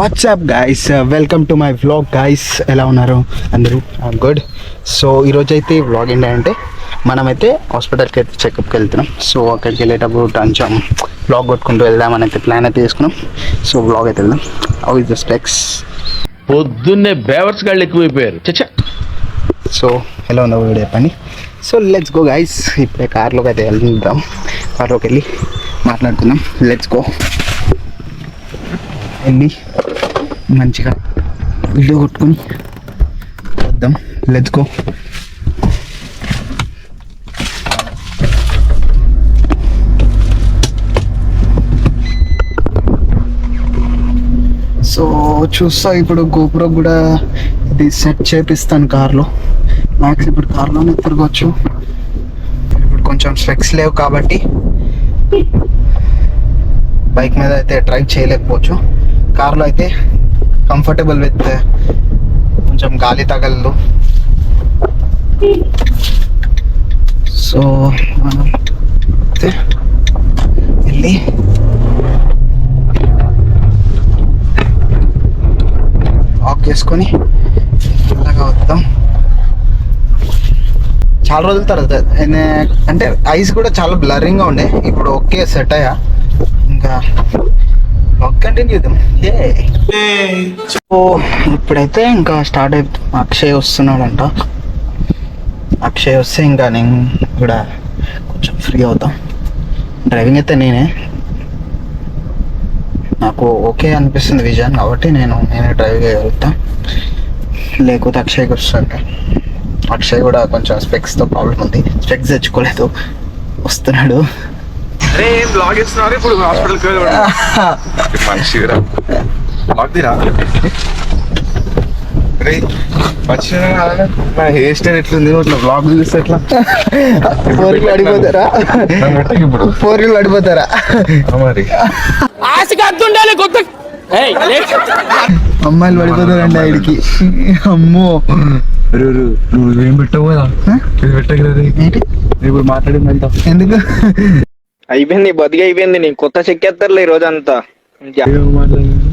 WhatsApp guys, welcome to my vlog guys. ఎలా ఉన్నారు అందరూ? గుడ్. సో ఈరోజు అయితే వ్లాగ్ ఏంటంటే మనమైతే హాస్పిటల్కి అయితే చెకప్కి వెళ్తున్నాం. సో అక్కడికి వెళ్ళేటప్పుడు కొంచెం వ్లాగ్ కొట్టుకుంటూ వెళ్దామని అయితే ప్లాన్ అయితే తీసుకున్నాం. సో వ్లాగ్ అయితే వెళ్దాం. How is the specs? పొద్దున్నే బేవర్స్ గాళ్ళు ఎక్కువైపోయారు. చచ్చా. సో ఎలా ఉందో వీడియో చెప్పండి. So let's go guys. ఇప్పుడే కార్లోకి అయితే వెళ్దాం. కార్లోకి వెళ్ళి మాట్లాడుతున్నాం. Let's go. వెళ్ళి మంచిగా వీడియో కొట్టుకొని వద్దాం. Let's go. సో చూస్తా ఇప్పుడు గోపురం కూడా ఇది సెట్ చేపిస్తాను కార్లో. మ్యాక్స్ ఇప్పుడు కార్లోనే తిరగవచ్చు. ఇప్పుడు కొంచెం స్పెక్స్ లేవు కాబట్టి బైక్ మీద అయితే డ్రైవ్ చేయలేకపోవచ్చు. కార్లో అయితే కంఫర్టబుల్ విత్ కొంచెం గాలి తగలదు. సో మనం అయితే వెళ్ళి ఆఫ్ చేసుకొని అలాగా వద్దాం. చాలా రోజుల తర్వాత అంటే ఐస్ కూడా చాలా బ్లరింగ్గా ఉండే. ఇప్పుడు ఓకే సెట్ అయ్యా. ఇంకా కంటిన్యూ చేద్దాం. సో ఇప్పుడైతే ఇంకా స్టార్ట్ అవుతాం. అక్షయ్ వస్తున్నాడంట. అక్షయ్ వస్తే ఇంకా నేను కూడా కొంచెం ఫ్రీ అవుతాం. డ్రైవింగ్ అయితే నేనే, నాకు ఓకే అనిపిస్తుంది విజన్ కాబట్టి నేనే డ్రైవ్ చేయగలుగుతా. లేకపోతే అక్షయ్కి వస్తుంటే అక్షయ్ కూడా కొంచెం స్పెక్స్తో ప్రాబ్లం ఉంది. స్పెక్స్ తెచ్చుకోలేదు, వస్తున్నాడు. అరే బ్లాగ్ ఇస్తున్నారు ఇప్పుడు హాస్పిటల్కి మంచిగా బ్లాగ్దిరా. అరే నా హెయిర్ స్టైల్ ఎట్లుంది ఇట్లా బ్లాగ్ చూస్తే ఎట్లా ఫోర్లు అడిపోతారా? ఇప్పుడు ఫోర్లు అడిపోతారా మరి అమ్మాయిలు పడిపోతారండి ఆడికి. అమ్మో నువ్వేం పెట్టవు కదా, ఇది పెట్టగలదు. ఇప్పుడు మాట్లాడింది అంతా ఎందుకు అయిపోయింది, బతికి అయిపోయింది. నీకు కొత్త చెక్కేస్తారులే ఈ రోజు అంతా.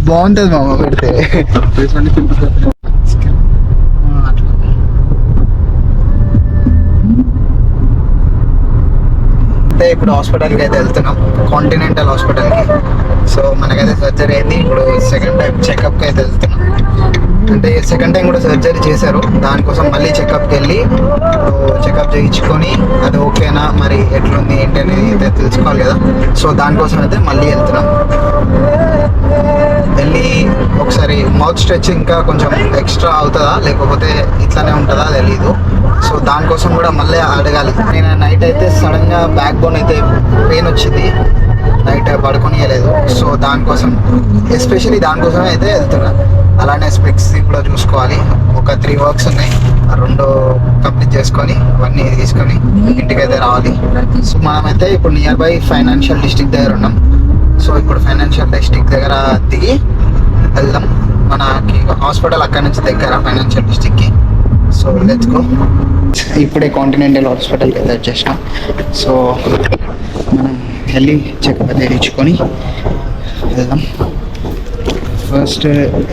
బాగుంటది మామ పెడితే. అయితే ఇప్పుడు హాస్పిటల్కి అయితే వెళ్తున్నాం, కాంటినెంటల్ హాస్పిటల్కి. సో మనకైతే సర్జరీ అయింది. ఇప్పుడు సెకండ్ టైం చెకప్కి అయితే వెళ్తున్నాం. అంటే సెకండ్ టైం కూడా సర్జరీ చేశారు. దానికోసం మళ్ళీ చెకప్కి వెళ్ళి చెకప్ చేయించుకొని అది ఓకేనా మరి ఎట్లుంది ఏంటి అనేది అయితే తెలుసుకోవాలి కదా. సో దానికోసం అయితే మళ్ళీ వెళ్తున్నాం. వెళ్ళి ఒకసారి మౌత్ స్ట్రెచ్ ఇంకా కొంచెం ఎక్స్ట్రా అవుతుందా లేకపోతే ఇట్లానే ఉంటుందా తెలీదు. సో దానికోసం కూడా మళ్ళీ అడగాలి. నేను నైట్ అయితే సడన్గా బ్యాక్ బోన్ అయితే పెయిన్ వచ్చింది, నైట్ పడుకొనియలేదు. సో దానికోసం ఎస్పెషల్లీ దానికోసమే అయితే వెళ్తున్నా. అలానే స్పెక్స్ కూడా చూసుకోవాలి. ఒక 3 వర్క్స్ ఉన్నాయి, ఆ 2 కంప్లీట్ చేసుకొని అవన్నీ తీసుకొని ఇంటికైతే రావాలి. సో మనమైతే ఇప్పుడు నియర్ బై ఫైనాన్షియల్ డిస్ట్రిక్ట్ దగ్గర ఉన్నాం. సో ఇప్పుడు ఫైనాన్షియల్ డిస్ట్రిక్ట్ దగ్గర దిగి వెళ్దాం. మనకి హాస్పిటల్ అక్కడ నుంచి దగ్గర ఫైనాన్షియల్ డిస్ట్రిక్ట్కి. So let's go. ఇప్పుడే కాంటినెంటల్ హాస్పిటల్కి అయితే వచ్చేసినాం. సో మనం వెళ్ళి చెకప్ చేయించుకొని వెళ్దాం. ఫస్ట్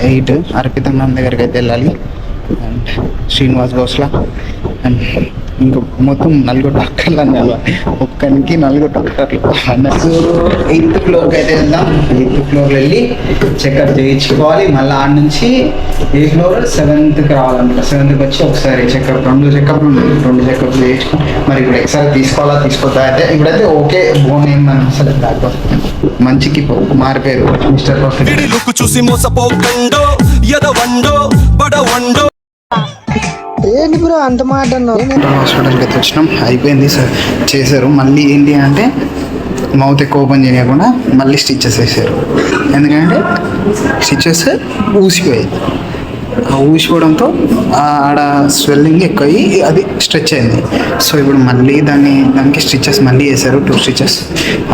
8 అర్పిత మ్యామ్ దగ్గరికి అయితే వెళ్ళాలి. అండ్ శ్రీనివాస్ గోస్లా అండ్ ఇంకా మొత్తం 4 డాక్టర్లు అన్నారు. ఒక్కరికి 4 డాక్టర్లు అన్నట్టు. 8th ఫ్లోర్కి అయితే వెళ్దాం. 8th ఫ్లోర్ వెళ్ళి చెకప్ చేయించుకోవాలి. మళ్ళీ ఆడ నుంచి ఏ ఫ్లోర్ 7th రావాలన్నమాట. 7th వచ్చి ఒకసారి చెకప్, 2 చెకప్లు చేయించుకో. మరి ఇప్పుడు ఒకసారి తీసుకోవాలా తీసుకోవద్దా అయితే ఇప్పుడైతే ఓకే. బోన్ ఏందని అసలు మంచికి మారిపోయారు మిస్టర్ పర్ఫెక్ట్. చూసి మోసపోకండో ఎదవండో బడవండో. ఏంటి బ్రో అంత మాట హాస్పిటల్కి అయితే వచ్చినాం. అయిపోయింది సార్, చేశారు. మళ్ళీ ఏంటి అంటే మౌత్ ఎక్కువ ఓపెన్ చేయకుండా మళ్ళీ స్టిచెస్ వేసారు. ఎందుకంటే స్టిచెస్ ఊసిపోయాయి. ఊసిపోవడంతో ఆడ స్వెల్లింగ్ ఎక్కువ అది స్ట్రెచ్ అయింది. సో ఇప్పుడు మళ్ళీ దానికి స్టిచెస్ మళ్ళీ వేసారు, 2 స్టిచెస్.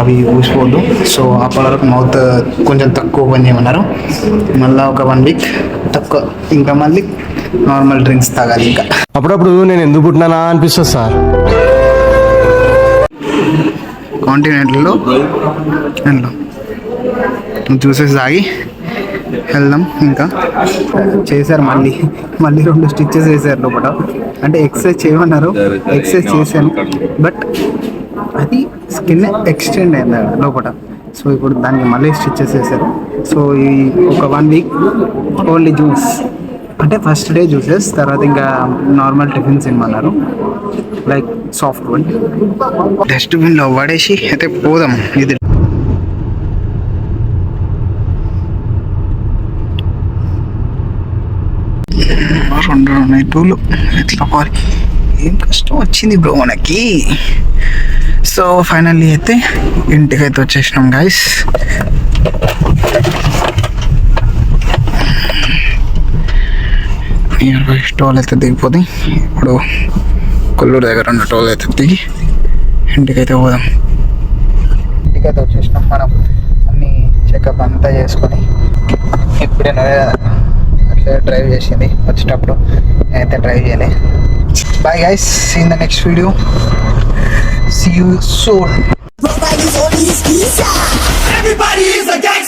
అవి ఊసిపోవద్దు. సో అప్పటి వరకు మౌత్ కొంచెం తక్కువ ఓపెన్ చేయమన్నారు. మళ్ళీ ఒక 1 వీక్ తక్కువ, ఇంకా మళ్ళీ నార్మల్ డ్రింక్స్ తాగాలి. ఇంకా అప్పుడప్పుడు నేను ఎందుకు పుట్టినానా అనిపిస్తుంది సార్. కాంటినెంటల్లో జ్యూసెస్ తాగి వెళ్దాం. ఇంకా చేశారు మళ్ళీ 2 స్టిచ్చెస్ వేసారు లోపల. అంటే ఎక్సర్సైజ్ చేయమన్నారు, ఎక్సర్సైజ్ చేశాను, బట్ అది స్కిన్ ఎక్స్టెండ్ అయింది లోపల. సో ఇప్పుడు దానికి మళ్ళీ స్టిచ్చెస్ వేశారు. సో ఈ ఒక 1 వీక్ ఓన్లీ జ్యూస్, అంటే ఫస్ట్ డే జ్యూసెస్, తర్వాత ఇంకా నార్మల్ టిఫిన్స్ ఇమ్మన్నారు, లైక్ సాఫ్ట్ ఫుడ్. డస్ట్బిన్లో పడేసి అయితే పోదాం. ఇది రెండు నైటులు ఎట్లా పోవాలి, ఏం కష్టం వచ్చింది బ్రో మనకి. సో ఫైనల్లీ అయితే ఇంటికైతే వచ్చేసినాం గైస్. నియర్ బై టోల్ అయితే దిగిపోతే ఇప్పుడు కొల్లూరు దగ్గర ఉన్న టోల్ అయితే దిగి ఇంటికైతే పోదాం. ఇంటికైతే వచ్చేసినాం మనం. అన్నీ చెకప్ అంతా చేసుకొని ఇప్పుడే అట్లా డ్రైవ్ చేసింది వచ్చేటప్పుడు, నేనైతే డ్రైవ్ చేయలే. Bye guys, see in the next video, see you soon. Everybody is a gang